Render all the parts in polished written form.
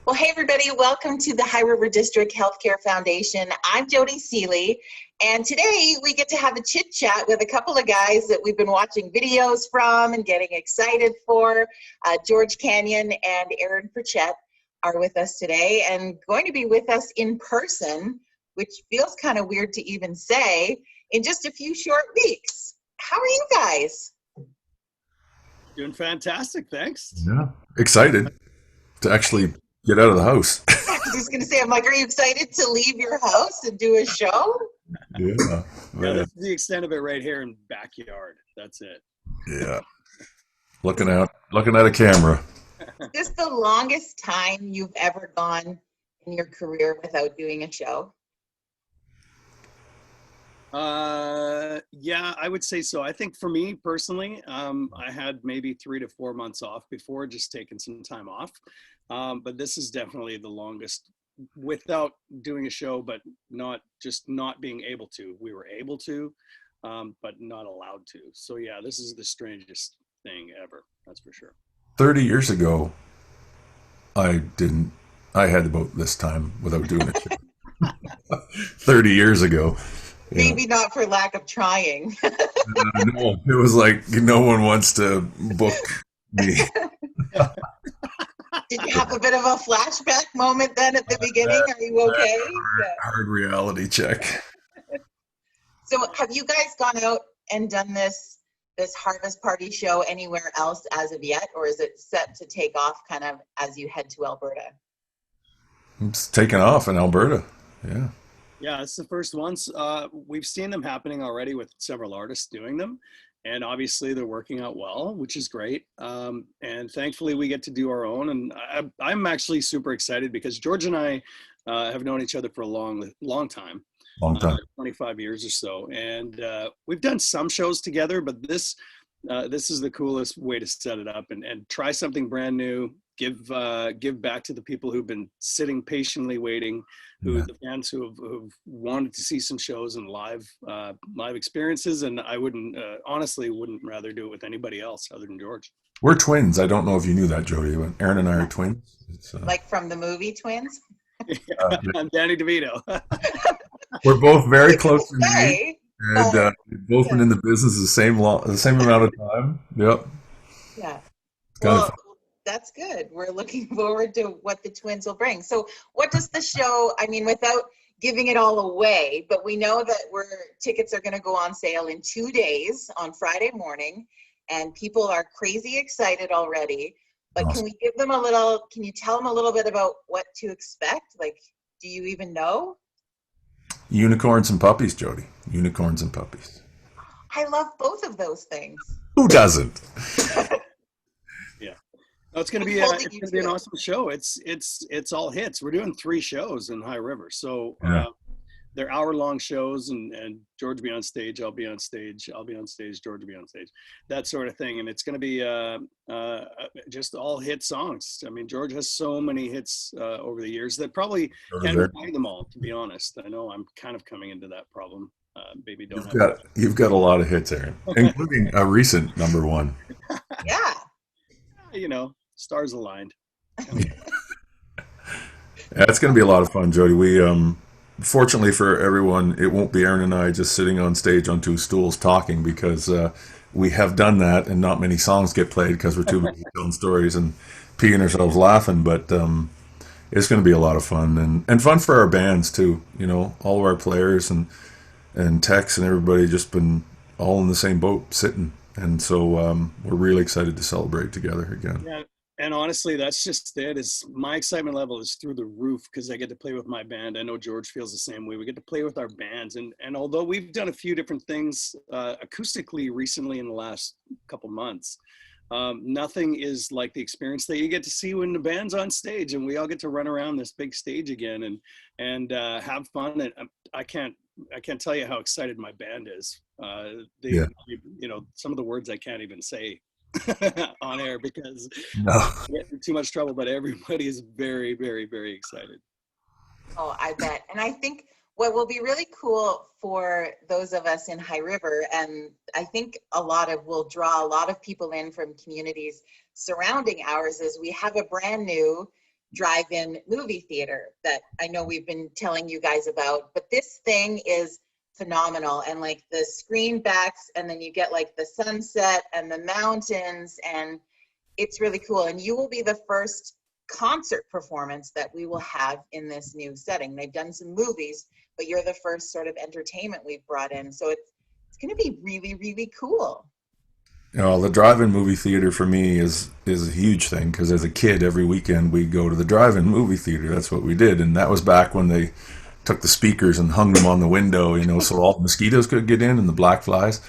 Well, hey everybody, welcome to the High River District Healthcare Foundation. I'm Jody Seeley, and today we get to have a chit chat with a couple of guys that we've been watching videos from and getting excited for. George Canyon and Aaron Pritchett are with us today and going to be with us in person, which feels kind of weird to even say, in just a few short weeks. How are you guys? Doing fantastic, thanks. Yeah, excited to actually get out of the house. I was just going to say, I'm like, are you excited to leave your house and do a show? Yeah, Yeah, man. this is the extent of it right here in backyard. That's it. Yeah, looking at a camera. Is this the longest time you've ever gone in your career without doing a show? Yeah, I would say so. I think for me personally, I had maybe 3 to 4 months off before, just taking some time off. But this is definitely the longest without doing a show, but not being able to. We were able to, but not allowed to. So yeah, this is the strangest thing ever. That's for sure. 30 years ago, I didn't. I had about this time without doing it. 30 years ago. Yeah. Maybe not for lack of trying. No, it was like no one wants to book me. Did you have a bit of a flashback moment then at the beginning? Are you okay? Yeah. Hard reality check. So have you guys gone out and done this harvest party show anywhere else as of yet, or is it set to take off kind of as you head to Alberta? It's taken off in Alberta. Yeah. Yeah, it's the first ones. We've seen them happening already with several artists doing them. And obviously they're working out well, which is great. And thankfully we get to do our own. And I'm actually super excited because George and I have known each other for a long time. Long time. 25 years or so. And we've done some shows together, but this is the coolest way to set it up and try something brand new. Give back to the people who've been sitting patiently waiting, the fans who've wanted to see some shows and live experiences. And I honestly wouldn't rather do it with anybody else other than George. We're twins. I don't know if you knew that, Jody, but Aaron and I are twins. Like from the movie Twins? I'm Danny DeVito. We're both very close in age, and we've both been in the business the same amount of time. Yep. Yeah. It's kind of fun. That's good. We're looking forward to what the twins will bring. So what does the show, I mean, without giving it all away, but we know that tickets are going to go on sale in 2 days on Friday morning, and people are crazy excited already. But Awesome. Can you tell them a little bit about what to expect? Like, do you even know? Unicorns and puppies, Jody. Unicorns and puppies. I love both of those things. Who doesn't? Yeah. No, it's going to be an awesome show. It's all hits. We're doing 3 shows in High River. So they're hour-long shows, and George will be on stage, I'll be on stage, I'll be on stage, George will be on stage, that sort of thing. And it's going to be just all hit songs. I mean, George has so many hits over the years that probably can't find them all, to be honest. I know I'm kind of coming into that problem. Maybe You've got a lot of hits, Aaron, including a recent #1. Yeah. You know, stars aligned. Yeah, it's going to be a lot of fun, Jody. We fortunately for everyone, it won't be Aaron and I just sitting on stage on 2 stools talking, because we have done that and not many songs get played because we're too busy telling stories and peeing ourselves laughing. But it's going to be a lot of fun and fun for our bands too. You know, all of our players and techs and everybody just been all in the same boat sitting. And so we're really excited to celebrate together again. Yeah. And honestly, that's just it. My excitement level is through the roof because I get to play with my band. I know George feels the same way. We get to play with our bands. And although we've done a few different things acoustically recently in the last couple months, nothing is like the experience that you get to see when the band's on stage and we all get to run around this big stage again and have fun. And I can't tell you how excited my band is. You know, some of the words I can't even say on air because I get in too much trouble, but everybody is very, very, very excited. Oh, I bet. And I think what will be really cool for those of us in High River, and I think will draw a lot of people in from communities surrounding ours, is we have a brand new drive-in movie theater that I know we've been telling you guys about, but this thing is phenomenal. And like the screen backs, and then you get like the sunset and the mountains, and it's really cool. And you will be the first concert performance that we will have in this new setting. They've done some movies, but you're the first sort of entertainment we've brought in. So it's going to be really, really cool. You know, the drive-in movie theater for me is a huge thing because as a kid, every weekend we'd go to the drive-in movie theater. That's what we did, and that was back when they took the speakers and hung them on the window, you know, so all the mosquitoes could get in and the black flies.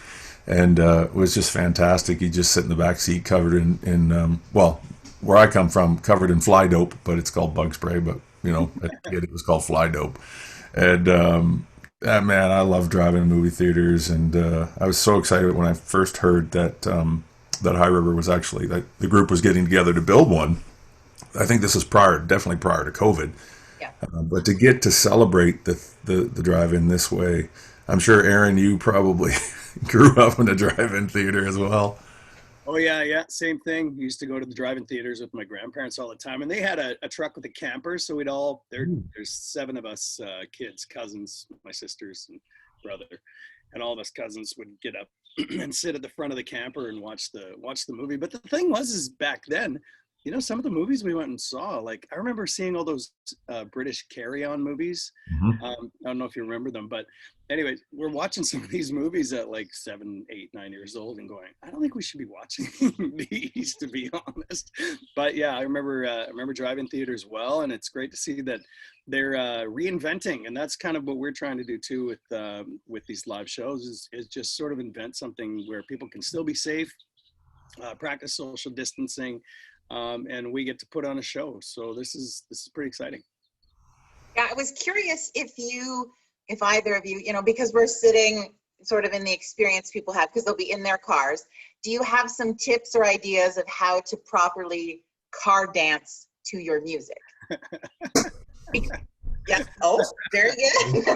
And it was just fantastic. You just sit in the back seat covered in well, where I come from, covered in fly dope, but it's called bug spray. But you know, as a kid, it was called fly dope. And man, I love driving movie theaters, and I was so excited when I first heard that that High River was actually that the group was getting together to build one. I think this is definitely prior to COVID. Yeah. But to get to celebrate the drive-in this way, I'm sure Aaron, you probably grew up in a drive-in theater as well. Oh yeah, same thing. Used to go to the drive-in theaters with my grandparents all the time, and they had a truck with a camper, so there's 7 of us kids, cousins, my sisters and brother, and all of us cousins would get up and sit at the front of the camper and watch the movie. But the thing is back then, you know, some of the movies we went and saw, like I remember seeing all those British carry-on movies. Mm-hmm. I don't know if you remember them, but anyway, we're watching some of these movies at like 7, 8, 9 years old and going, I don't think we should be watching these, to be honest. But yeah, I remember drive-in theaters well, and it's great to see that they're reinventing, and that's kind of what we're trying to do too with these live shows is just sort of invent something where people can still be safe, practice social distancing. And we get to put on a show. So this is pretty exciting. Yeah, I was curious if either of you, you know, because we're sitting sort of in the experience people have, because they'll be in their cars. Do you have some tips or ideas of how to properly car dance to your music? Yeah. Oh, very good.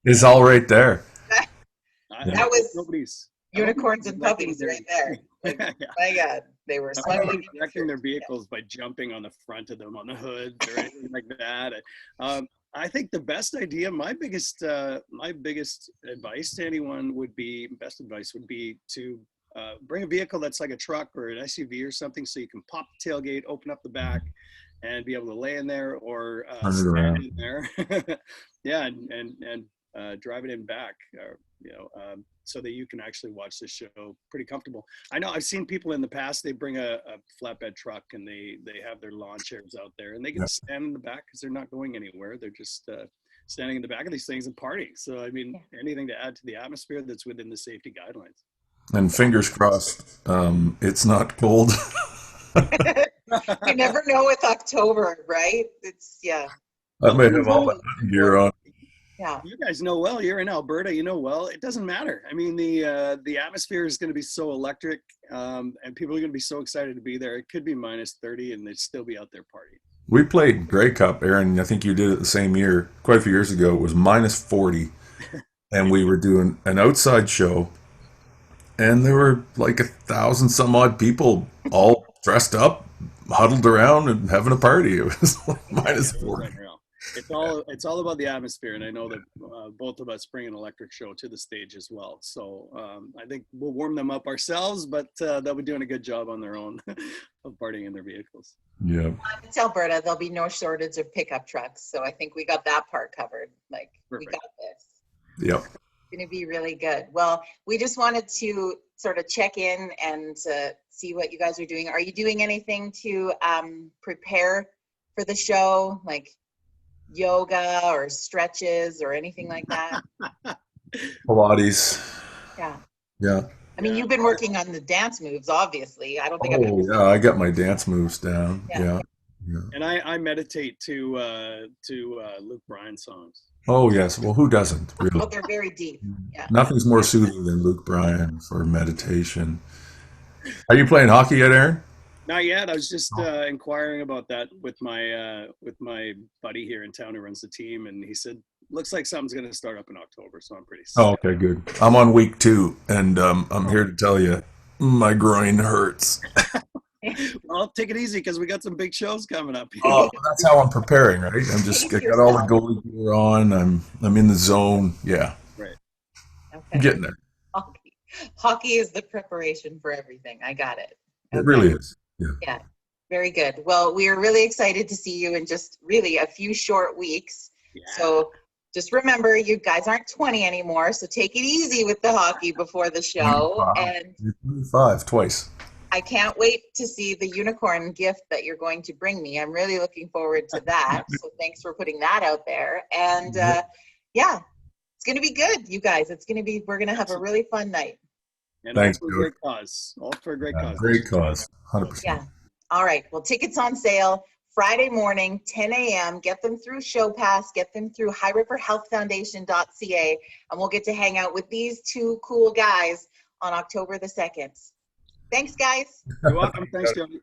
It's all right there. That was nobody's unicorns and puppies right there. Like, my God, they were smiling. Wrecking their vehicles by jumping on the front of them, on the hood, or anything like that. I think the best idea, my biggest advice to anyone would be to bring a vehicle that's like a truck or an SUV or something, so you can pop the tailgate, open up the back, and be able to lay in there or stand in there. Yeah, and drive it in back, so that you can actually watch the show pretty comfortable. I know I've seen people in the past, they bring a flatbed truck and they have their lawn chairs out there and they can stand in the back because they're not going anywhere. They're just standing in the back of these things and partying. So, I mean, anything to add to the atmosphere that's within the safety guidelines. And fingers crossed, it's not cold. You never know with October, right? It's, yeah. I may have all my gear on. Yeah. You guys know well, you're in Alberta, you know well, it doesn't matter. I mean, the atmosphere is going to be so electric, and people are going to be so excited to be there. It could be minus 30 and they'd still be out there partying. We played Grey Cup, Aaron. I think you did it the same year, quite a few years ago. It was minus 40, and we were doing an outside show, and there were like 1,000 some odd people all dressed up, huddled around and having a party. It was like minus 40. It's all about the atmosphere, and I know that both of us bring an electric show to the stage as well. So I think we'll warm them up ourselves, but they'll be doing a good job on their own of partying in their vehicles. Yeah, it's Alberta. There'll be no shortage of pickup trucks, so I think we got that part covered. Like, perfect. We got this. Yep. It's going to be really good. Well, we just wanted to sort of check in and see what you guys are doing. Are you doing anything to prepare for the show, like yoga or stretches or anything like that? Pilates. Yeah. Yeah. I mean, you've been working on the dance moves, obviously. I don't think I got my dance moves down. Yeah. And I meditate to Luke Bryan songs. Oh yes. Well, who doesn't? Really? Oh, they're very deep. Yeah. Nothing's more soothing than Luke Bryan for meditation. Are you playing hockey yet, Aaron? Not yet. I was just inquiring about that with my buddy here in town who runs the team, and he said, "Looks like something's going to start up in October." So I'm pretty. Oh, okay, good. I'm on week 2, and I'm here to tell you, my groin hurts. Well, take it easy because we got some big shows coming up. Oh, that's how I'm preparing, right? I got all the goalie gear on. I'm in the zone. Yeah, Right. I'm getting there. Hockey. Hockey is the preparation for everything. I got it. It really is. Yeah. Yeah. Very good. Well, we are really excited to see you in just really a few short weeks. Yeah. So just remember, you guys aren't 20 anymore, so take it easy with the hockey before the show. 25. And 25 twice. I can't wait to see the unicorn gift that you're going to bring me. I'm really looking forward to that. So thanks for putting that out there. And yeah, it's going to be good, you guys. We're going to have a really fun night. And Thanks, all for a great cause. All for a great cause. Great cause. 100%. Yeah. All right. Well, tickets on sale Friday morning, 10 a.m. Get them through ShowPass. Get them through highriverhealthfoundation.ca. And we'll get to hang out with these two cool guys on October the 2nd. Thanks, guys. You're welcome. Thanks, Joey.